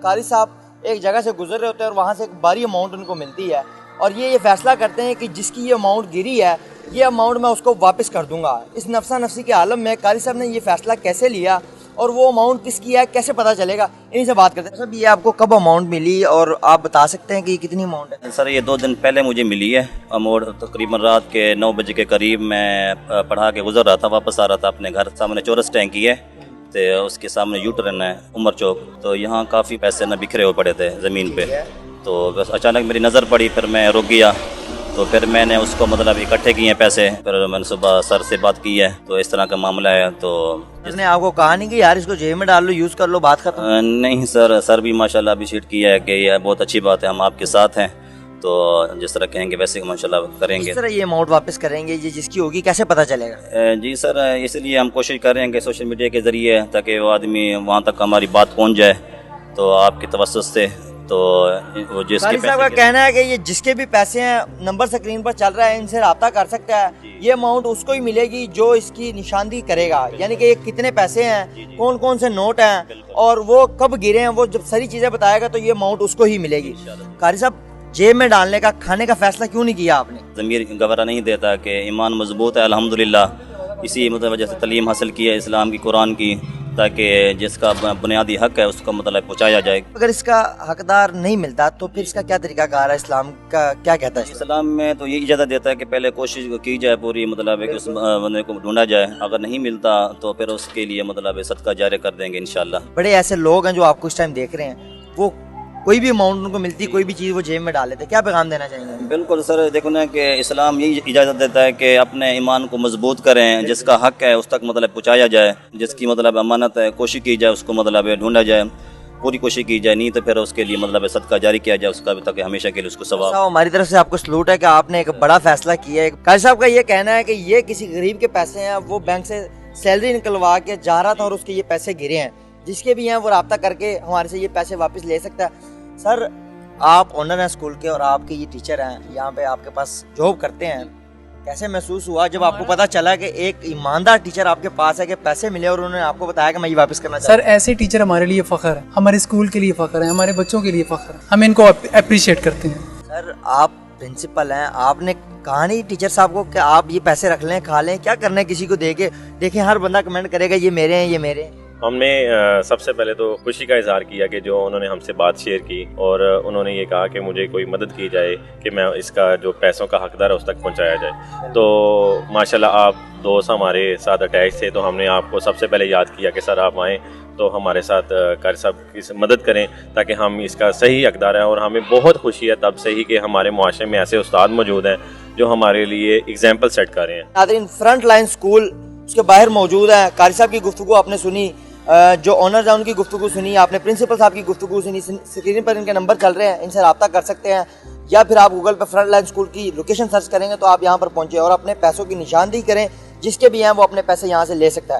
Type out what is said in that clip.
कारी साहब एक जगह से गुजर रहे होते हैं और वहाँ से एक भारी अमाउंट उनको मिलती है और ये फैसला करते हैं कि जिसकी ये अमाउंट गिरी है ये अमाउंट मैं उसको वापस कर दूंगा। इस नफसा नफसी के आलम में कारी साहब ने ये फैसला कैसे लिया और वो अमाउंट किसकी है कैसे पता चलेगा, इन्हीं से बात करते हैं। सर ये आपको कब अमाउंट मिली और आप बता सकते हैं कि कितनी अमाउंट है? सर ये 2 दिन पहले मुझे मिली है अमाउंट। तकरीबन रात के 9 बजे के करीब मैं पढ़ा के गुजर रहा था, वापस आ रहा था अपने घर। सामने चौरस टैंकी है तो उसके सामने यू टर्न है उमर चौक, तो यहाँ काफ़ी पैसे न बिखरे हुए पड़े थे ज़मीन पे। तो बस अचानक मेरी नज़र पड़ी, फिर मैं रुक गया। तो फिर मैंने उसको मतलब इकट्ठे किए पैसे, फिर मैंने सुबह सर से बात की है तो इस तरह का मामला है। तो इसने आपको कहा नहीं कि यार इसको जेब में डाल लो, यूज़ कर लो, बात खत्म? नहीं सर भी माशाल्लाह अप्रिशिएट किया है कि ये बहुत अच्छी बात है, हम आपके साथ हैं, तो जिस तरह कहेंगे वैसे माशाल्लाह करेंगे। किस तरह ये अमाउंट वापस करेंगे, ये जिसकी होगी कैसे पता चलेगा? जी सर इसलिए हम कोशिश कर रहे हैं कि सोशल मीडिया के ज़रिए ताकि वो आदमी वहाँ तक हमारी बात पहुँच जाए, तो आपकी तवज्जो से। तो वो जिसके पैसे साहब का कहना है कि ये जिसके भी पैसे हैं नंबर स्क्रीन पर चल रहा है, इनसे रब्ता कर सकता है। ये अमाउंट उसको ही मिलेगी जो इसकी निशानदी करेगा, यानी कि ये कितने पैसे हैं, कौन कौन से नोट हैं और वो कब गिरे हैं, वो जब सारी चीज़ें बताएगा तो ये अमाउंट उसको ही मिलेगी। कारी साहब जेब में डालने का, खाने का फैसला क्यों नहीं किया आपने? ज़मीर गवारा नहीं देता कि ईमान मजबूत है अल्हम्दुलिल्लाह, इसी मतलब वजह से तालीम हासिल की है इस्लाम की, कुरान की, ताकि जिसका बुनियादी हक है उसको मतलब पहुँचाया जाए। अगर इसका हकदार नहीं मिलता तो फिर इसका क्या तरीका कार है? इस्लाम का क्या कहता है? इस्लाम में तो ये इजाज़त देता है कि पहले कोशिश की जाए पूरी, मतलब है कि उस बंदे को ढूंढा जाए। अगर नहीं मिलता तो फिर उसके लिए मतलब सदका जारी कर देंगे इंशाल्लाह। बड़े ऐसे लोग हैं जो आपको इस टाइम देख रहे हैं, वो कोई भी अमाउंट उनको मिलती, कोई भी चीज़ वो जेब में डाल लेते, क्या पैगाम देना चाहेंगे? बिल्कुल सर, देखो ना कि इस्लाम यही इजाज़त देता है कि अपने ईमान को मजबूत करें, जिसका हक है उस तक मतलब पहुँचाया जाए, जिसकी मतलब अमानत है कोशिश की जाए उसको मतलब ढूंढा जाए, पूरी कोशिश की जाए, नहीं तो फिर उसके लिए मतलब सदका जारी किया जाए उसका, ताकि हमेशा के लिए उसको सवाब। हमारी तरफ से आपको सलूट है कि आपने एक बड़ा फैसला किया है। कारी साहब का ये कहना है कि ये किसी गरीब के पैसे हैं, वो बैंक से सैलरी निकलवा के जा रहा था और उसके ये पैसे गिरे हैं, जिसके भी हैं वो रब्ता करके हमारे से ये पैसे वापस ले सकता है। सर आप ओनर हैं स्कूल के और आपके ये टीचर हैं, यहाँ पे आपके पास जॉब करते हैं, कैसे महसूस हुआ जब आपको पता चला कि एक ईमानदार टीचर आपके पास है, कि पैसे मिले और उन्होंने आपको बताया कि मैं ये वापस करना चाहता हूं? सर ऐसे टीचर हमारे लिए फ़ख्र है, हमारे स्कूल के लिए फ़ख्र है, हमारे बच्चों के लिए फ़ख्र है, हम इनको अप्रिशिएट करते हैं। सर आप प्रिंसिपल हैं, आपने कहा नहीं टीचर साहब को कि आप ये पैसे रख लें, खा लें, क्या करना है किसी को दे के? देखें हर बंदा कमेंट करेगा ये मेरे हैं, ये मेरे हैं। हमने सबसे पहले तो खुशी का इजहार किया कि जो उन्होंने हमसे बात शेयर की और उन्होंने ये कहा कि मुझे कोई मदद की जाए कि मैं इसका जो पैसों का हकदार है उस तक पहुंचाया जाए। तो माशाल्लाह आप दोस्त हमारे साथ अटैच थे, तो हमने आपको सबसे पहले याद किया कि सर आप आएँ तो हमारे साथ कारी साहब की मदद करें ताकि हम इसका सही हकदार हैं। और हमें बहुत खुशी है तब से ही कि हमारे मुआशरे में ऐसे उस्ताद मौजूद हैं जो हमारे लिए एग्जाम्पल सेट कर रहे हैं। नाज़रीन फ्रंट लाइन स्कूल उसके बाहर मौजूद है। कारी साहब की गुफ्तगू आपने सुनी, जो ऑनर्स हैं उनकी गुफ्तगू सुनी, आपने प्रिंसिपल साहब की गुफ्तगू सुनी। स्क्रीन पर इनके नंबर चल रहे हैं, इनसे रब्ता कर सकते हैं, या फिर आप गूगल पर फ्रंट लाइन स्कूल की लोकेशन सर्च करेंगे तो आप यहाँ पर पहुँचे और अपने पैसों की निशानदेही करें। जिसके भी हैं वो अपने पैसे यहाँ से ले सकता है।